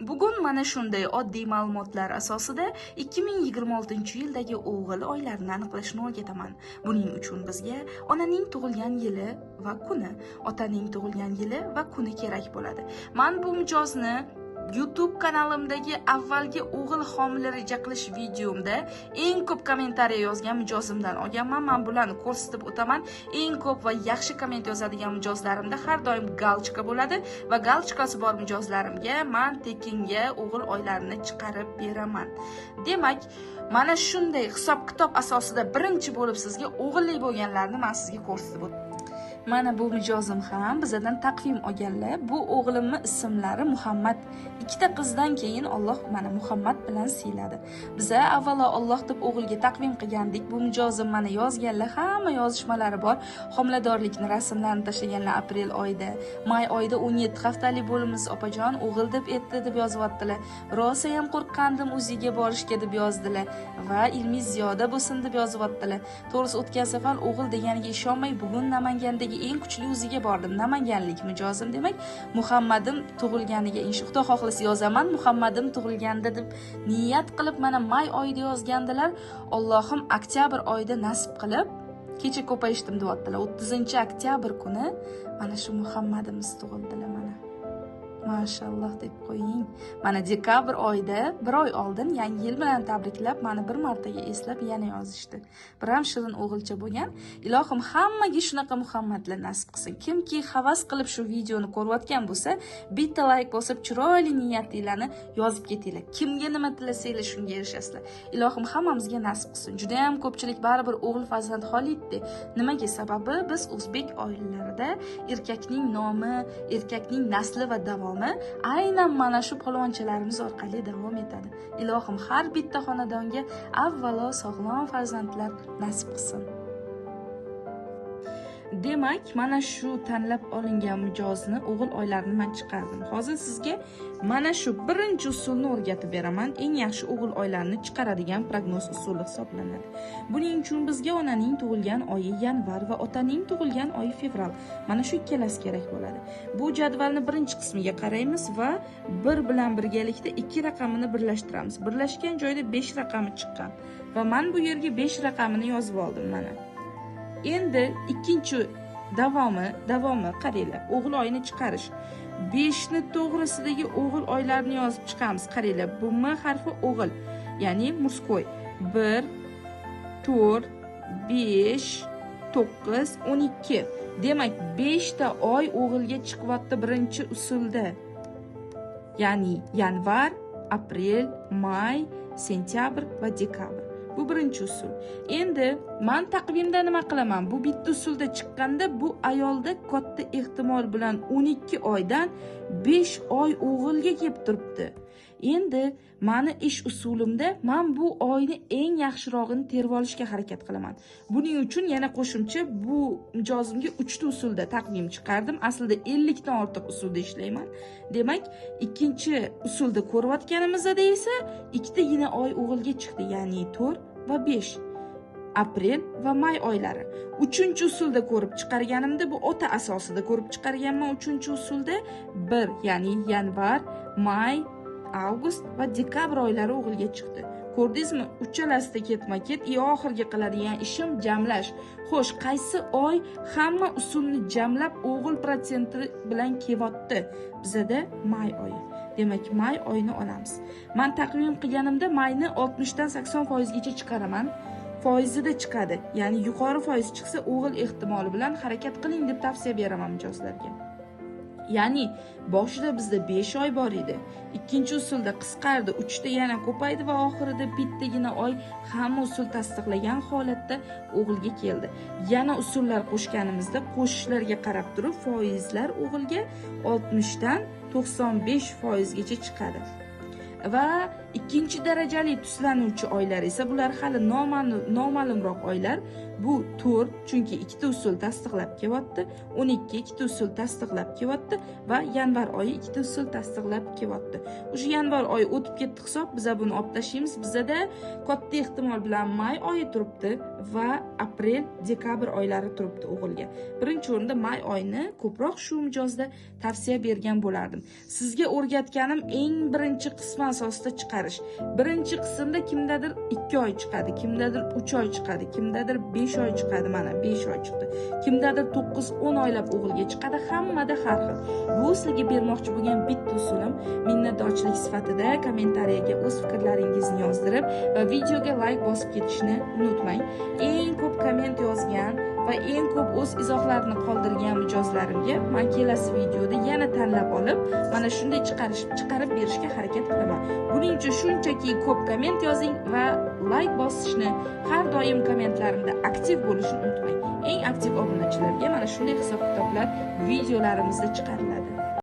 Bugun mana shunday oddiy ma'lumotlar asosida 2026-yildagi o'g'il oylarini aniqlashni o'rgataman. Buning uchun bizga onaning tug'ilgan yili va kuni, otaning tug'ilgan yili va kuni kerak bo'ladi. Men bu mijozni YouTube kanalimdagi avvalgi o'g'il homila reja qilish videomda eng ko'p kommentariy yozgan mijozimdan olganman. Men bularni ko'rsatib o'taman. Eng ko'p va yaxshi komment yozadigan mijozlarimda har doim galchka bo'ladi va galchkasi bor mijozlarimga men tekinga o'g'il oylarini chiqarib beraman. Demak, mana shunday hisob-kitob asosida birinchi bo'lib sizga o'g'illik bo'lganlarni men sizga ko'rsatib o'taman. Mana bu mijozim ham bizdan taqvim olganlar. Bu o'g'limning ismlari Muhammad. Ikkita qizdan keyin Alloh mana Muhammad bilan siyladi. Biza avvalo Alloh deb o'g'ilga taqvim qilgandik. Bu mijozim mana yozganlar, hamma yozishmalari bor. Homiladorlikni rasmlarini tashlaganlar aprel oyida. May oyida 17 haftalik bo'limiz opajon o'g'il deb etdi deb yozyaptilar. Rosa ham qo'rqqandim o'ziga borishga deb yozdilar va ilmiy ziyoda bo'lsin deb yozyaptilar. To'g'risi o'tgan safar o'g'il deganiga ishonmay bugun Namangandagi eng kuchli o'ziga bordim. Namanganlik mijozim, demak Muhammadim tug'ilganiga Xudo xohlasa yozaman. Muhammadim tug'ilganda deb niyat qilib mana may oyida yozgandilar. Allohim oktyabr oyida nasib qilib kecha ko'payishdim deyaptilar. 30-oktyabr kuni mana shu Muhammadimiz tug'ildilar mana. Mashalloh deb qo'ying. Mana dekabr oyida bir oy oldin yangi yil bilan tabriklab, meni bir martaga eslab yana yozishdi. Bir ham shirin o'g'ilcha bo'lgan. Ilohim hammaga shunaqa Muhammadlar nasib qilsin. Kimki havas qilib shu videoni ko'rayotgan bo'lsa, bitta like bosib chiroyli niyatinglarni yozib ketinglar. Kimga nima tilasanglar shunga erishasizlar. Ilohim hammamizga nasib qilsin. Juda ham ko'pchilik baribir o'g'il farzand xohlaydi. Nimaga? Sababi biz o'zbek oilalarida erkakning nomi, erkakning nasli va davomi aynan mana shu polvonchalarimiz orqali davom etadi. Ilohim har bitta xonadonga avvalo sog'lom farzandlar nasib qilsin. Demak, mana shu tanlab olingan mijozni o'g'il oylarini men chiqardim. Hozir sizga mana shu birinchi usulni o'rgatib beraman. Eng yaxshi o'g'il oylarini chiqaradigan prognoz usuli hisoblanadi. Buning uchun bizga onaning tug'ilgan oyi yanvar va otaning tug'ilgan oyi fevral. Mana shu ikkalasi kerak bo'ladi. Bu jadvalni birinchi qismiga qaraymiz va bir bilan birgalikda ikki raqamini birlashtiramiz. Birlashgan joyda 5 raqami chiqqan va men bu yerga 5 raqamini yozib oldim mana. Endi ikkinchi davomi qaranglar, o'g'il oyini chiqarish. 5 ni to'g'risidagi o'g'il oylarini yozib chiqamiz. Qaranglar, bu M harfi o'g'il, ya'ni murskoy. 1 4 5 9 12. Demak, 5 ta oy o'g'ilga chiqyapti birinchi usulda. Ya'ni yanvar, aprel, may, sentyabr va dekabr. Bu birinchi usul. Endi men taqvimda nima qilaman? Bu bitta usulda chiqqanda bu ayolda katta ehtimol bilan 12 oydan 5 oy o'g'ilga kelib turibdi. Endi meni ish usulimda men bu oyni eng yaxshirog'ini terib olishga harakat qilaman. Buning uchun yana qo'shimcha bu mijozimga 3 ta usulda taqvim chiqardim. Aslida 50 dan ortiq usulda ishlayman. Demak, ikkinchi usulda ko'rayotganimizda esa ikkitagina oy o'g'ilga chiqdi, ya'ni 4 va 5. Aprel va may oylari. 3-usulda ko'rib chiqarganimda bu ota asosida ko'rib chiqarganman. 3-usulda 1, ya'ni yanvar, may, avgust va dekabr oylari o'g'ilga chiqdi. Ko'rdingizmi? Uchalasida ketma-ket oxirgi qiladigan ishim jamlash. Xo'sh, qaysi oy hamma usulni jamlab o'g'il protsenti bilan kelyapti? Bizada may oyi. Demak, may oyini olamiz. Men taqvim qilganimda mayni 60 dan 80% gacha chiqaraman. Foizida chiqadi. Ya'ni yuqori foiz chiqsa o'g'il ehtimoli bilan harakat qiling deb tavsiya beraman mijozlarga. Ya'ni boshida bizda 5 oy bor edi. Ikkinchi usulda qisqardi, 3 ta yana ko'paydi va oxirida bittagina oy hamma usul tasdiqlagan holatda o'g'ilga keldi. Yana usullar qo'shganimizda qo'shishlarga qarab turib foizlar o'g'ilga 60 dan 95% gacha chiqadi. Va Ikkinchi darajali tuslanuvchi oylar esa bular hali noma'lumroq oylar. Bu 4, chunki ikkita usul tasdiqlab kelyapti, 12 ikkita usul tasdiqlab kelyapti va yanvar oyi ikkita usul tasdiqlab kelyapti. O'sha yanvar oyi o'tib ketdi hisob, biz buni olib tashlaymiz. Bizda katta ehtimol bilan may oyi turibdi va aprel, dekabr oylari turibdi o'g'ilga. Birinchi o'rinda may oyini ko'proq shu mijozda tavsiya bergan bo'lardim. Sizga o'rgatganim eng birinchi qismi asosida chiqarish. Birinchi qismda kimdadir 2 oy chiqadi, kimdadir 3 oy chiqadi, kimdadir 5 oy chiqadi, mana 5 oy chiqdi. Kimdadir 9-10 oylab o'g'ilga chiqadi, hammada har xil. Bu sizga bermoqchi bo'lgan bitta usulim. Minnatdorchilik sifatida kommentariyaga o'z fikrlaringizni yozdirib va videoga like bosib ketishni unutmang. Eng ko'p komment yozgan va eng ko'p o'z izohlarini qoldirgan mijozlarimga men kelasi videoda yana tanlab olib, mana shunday chiqarib berishga harakat qilaman. Buning uchun shunchaki ko'p komment yozing va like bosishni, har doim kommentlarimda aktiv bo'lishni unutmang. Eng aktiv obunachilarga mana shunday hisob-kitoblar videolarimizda chiqariladi.